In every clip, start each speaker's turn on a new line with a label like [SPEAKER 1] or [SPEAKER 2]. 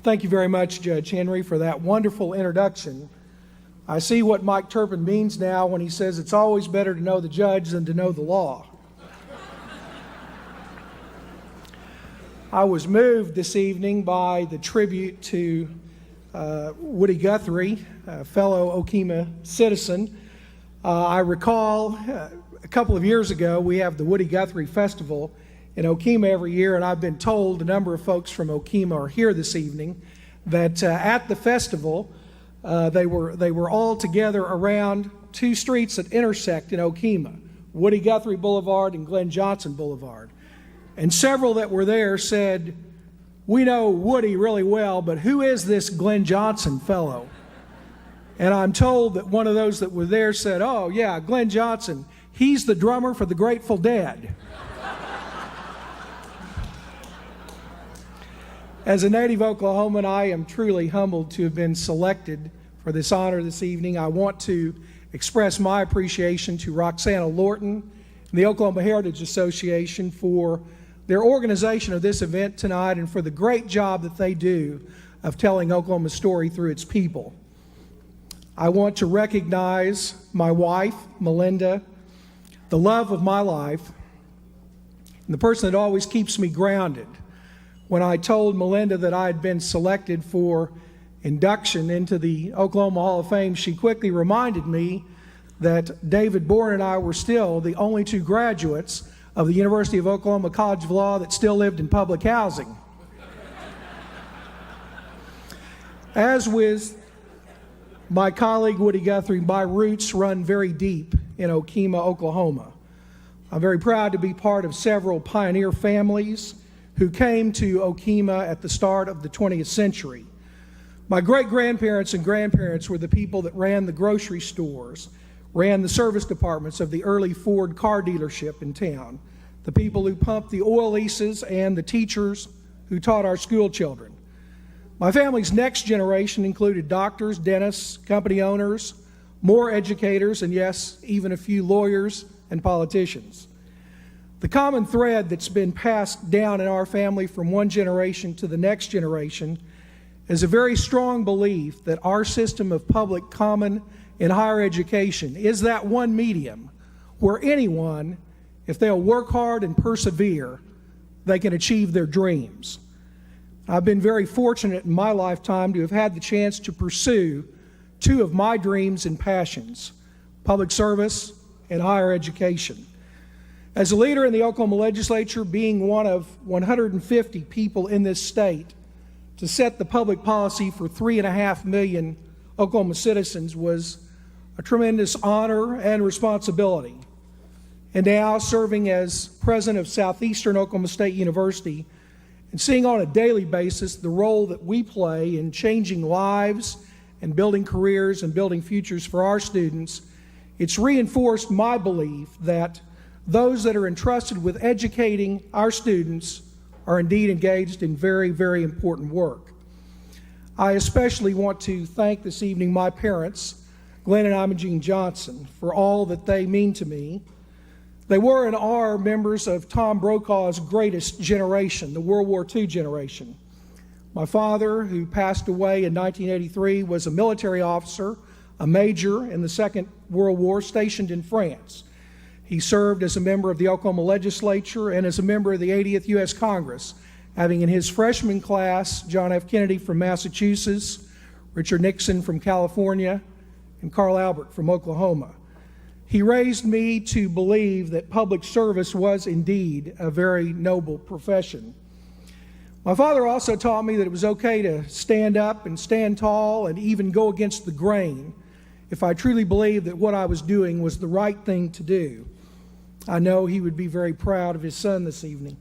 [SPEAKER 1] Thank you very much, Judge Henry, for that wonderful introduction. I see what Mike Turpin means now when he says it's always better to know the judge than to know the law. I was moved this evening by the tribute to Woody Guthrie, a fellow Okemah citizen. I recall a couple of years ago we have the Woody Guthrie Festival in Okemah every year, and I've been told a number of folks from Okemah are here this evening, that at the festival they were all together around two streets that intersect in Okemah, Woody Guthrie Boulevard and Glen Johnson Boulevard. And several that were there said, "We know Woody really well, but who is this Glen Johnson fellow?" And I'm told that one of those that were there said, "Oh yeah, Glen Johnson, he's the drummer for the Grateful Dead." As a native Oklahoman, I am truly humbled to have been selected for this honor this evening. I want to express my appreciation to Roxana Lorton and the Oklahoma Heritage Association for their organization of this event tonight and for the great job that they do of telling Oklahoma's story through its people. I want to recognize my wife, Melinda, the love of my life, and the person that always keeps me grounded. When I told Melinda that I had been selected for induction into the Oklahoma Hall of Fame, she quickly reminded me that David Bourne and I were still the only two graduates of the University of Oklahoma College of Law that still lived in public housing. As with my colleague Woody Guthrie, my roots run very deep in Okemah, Oklahoma. I'm very proud to be part of several pioneer families who came to Okemah at the start of the 20th century. My great-grandparents and grandparents were the people that ran the grocery stores, ran the service departments of the early Ford car dealership in town, the people who pumped the oil leases, and the teachers who taught our school children. My family's next generation included doctors, dentists, company owners, more educators, and yes, even a few lawyers and politicians. The common thread that's been passed down in our family from one generation to the next generation is a very strong belief that our system of public, common, and higher education is that one medium where anyone, if they'll work hard and persevere, they can achieve their dreams. I've been very fortunate in my lifetime to have had the chance to pursue two of my dreams and passions, public service and higher education. As a leader in the Oklahoma legislature, being one of 150 people in this state to set the public policy for 3.5 million Oklahoma citizens was a tremendous honor and responsibility. And now serving as president of Southeastern Oklahoma State University and seeing on a daily basis the role that we play in changing lives and building careers and building futures for our students, it's reinforced my belief that those that are entrusted with educating our students are indeed engaged in very, very important work. I especially want to thank this evening my parents, Glen and Imogene Johnson, for all that they mean to me. They were and are members of Tom Brokaw's greatest generation, the World War II generation. My father, who passed away in 1983, was a military officer, a major in the Second World War, stationed in France. He served as a member of the Oklahoma legislature and as a member of the 80th U.S. Congress, having in his freshman class John F. Kennedy from Massachusetts, Richard Nixon from California, and Carl Albert from Oklahoma. He raised me to believe that public service was indeed a very noble profession. My father also taught me that it was okay to stand up and stand tall and even go against the grain if I truly believed that what I was doing was the right thing to do. I know he would be very proud of his son this evening.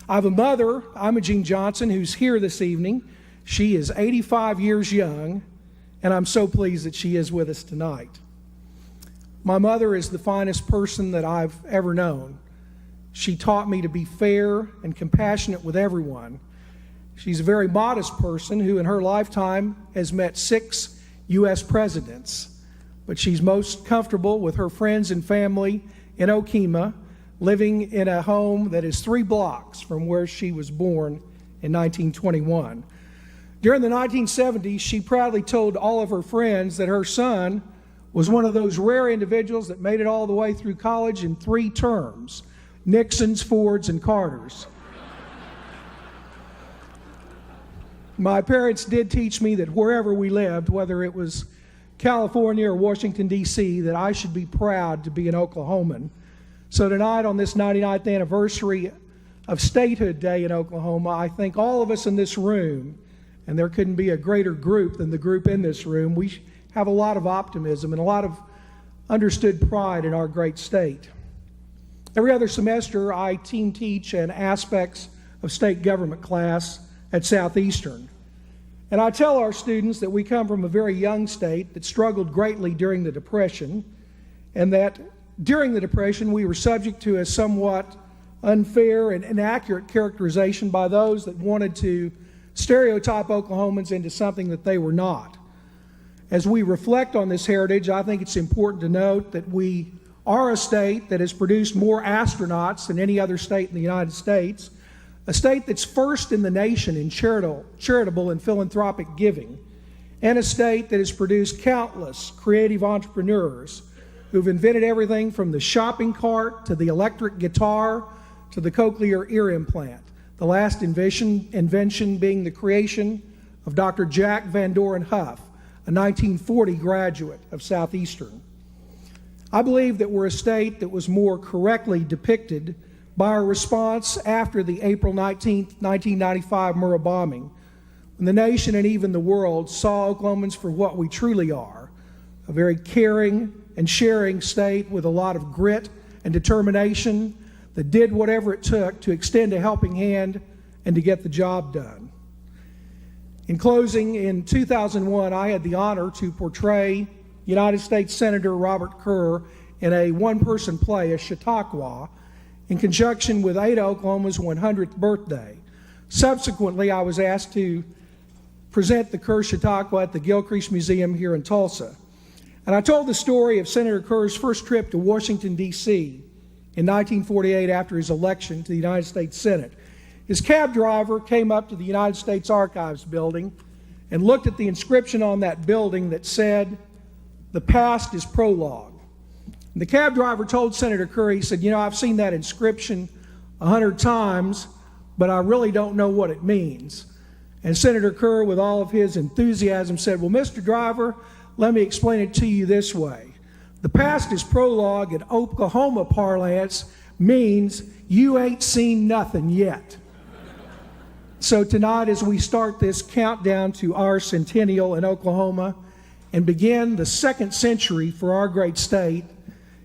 [SPEAKER 1] I have a mother, Imogene Johnson, who's here this evening. She is 85 years young, and I'm so pleased that she is with us tonight. My mother is the finest person that I've ever known. She taught me to be fair and compassionate with everyone. She's a very modest person who in her lifetime has met 6 U.S. presidents, but she's most comfortable with her friends and family in Okemah, living in a home that is 3 blocks from where she was born in 1921. During the 1970s, she proudly told all of her friends that her son was one of those rare individuals that made it all the way through college in 3 terms: Nixon's, Ford's, and Carter's. My parents did teach me that wherever we lived, whether it was California or Washington, D.C., that I should be proud to be an Oklahoman. So tonight, on this 99th anniversary of Statehood Day in Oklahoma, I think all of us in this room, and there couldn't be a greater group than the group in this room, we have a lot of optimism and a lot of understood pride in our great state. Every other semester, I team teach an aspects of state government class at Southeastern. And I tell our students that we come from a very young state that struggled greatly during the Depression, and that during the Depression we were subject to a somewhat unfair and inaccurate characterization by those that wanted to stereotype Oklahomans into something that they were not. As we reflect on this heritage, I think it's important to note that we are a state that has produced more astronauts than any other state in the United States, a state that's first in the nation in charitable and philanthropic giving, and a state that has produced countless creative entrepreneurs who've invented everything from the shopping cart to the electric guitar to the cochlear ear implant, the last invention being the creation of Dr. Jack Van Doren Huff, a 1940 graduate of Southeastern. I believe that we're a state that was more correctly depicted by our response after the April 19, 1995 Murrah bombing, when the nation and even the world saw Oklahomans for what we truly are, a very caring and sharing state with a lot of grit and determination that did whatever it took to extend a helping hand and to get the job done. In closing, in 2001, I had the honor to portray United States Senator Robert Kerr in a one-person play, a Chautauqua, in conjunction with Ada, Oklahoma's 100th birthday. Subsequently, I was asked to present the Kerr Chautauqua at the Gilcrease Museum here in Tulsa. And I told the story of Senator Kerr's first trip to Washington, D.C. in 1948 after his election to the United States Senate. His cab driver came up to the United States Archives building and looked at the inscription on that building that said, "The past is prologue." And the cab driver told Senator Kerr, he said, "I've seen that inscription 100 times, but I really don't know what it means." And Senator Kerr, with all of his enthusiasm, said, "Well, Mr. Driver, let me explain it to you this way. The past is prologue in Oklahoma parlance means you ain't seen nothing yet." So tonight, as we start this countdown to our centennial in Oklahoma and begin the 2nd century for our great state,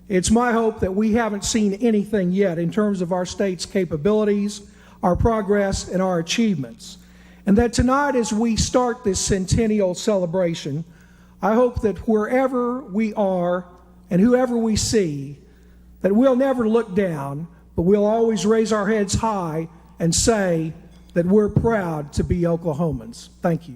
[SPEAKER 1] it's my hope that we haven't seen anything yet in terms of our state's capabilities, our progress, and our achievements. And that tonight, as we start this centennial celebration, I hope that wherever we are and whoever we see, that we'll never look down, but we'll always raise our heads high and say that we're proud to be Oklahomans. Thank you.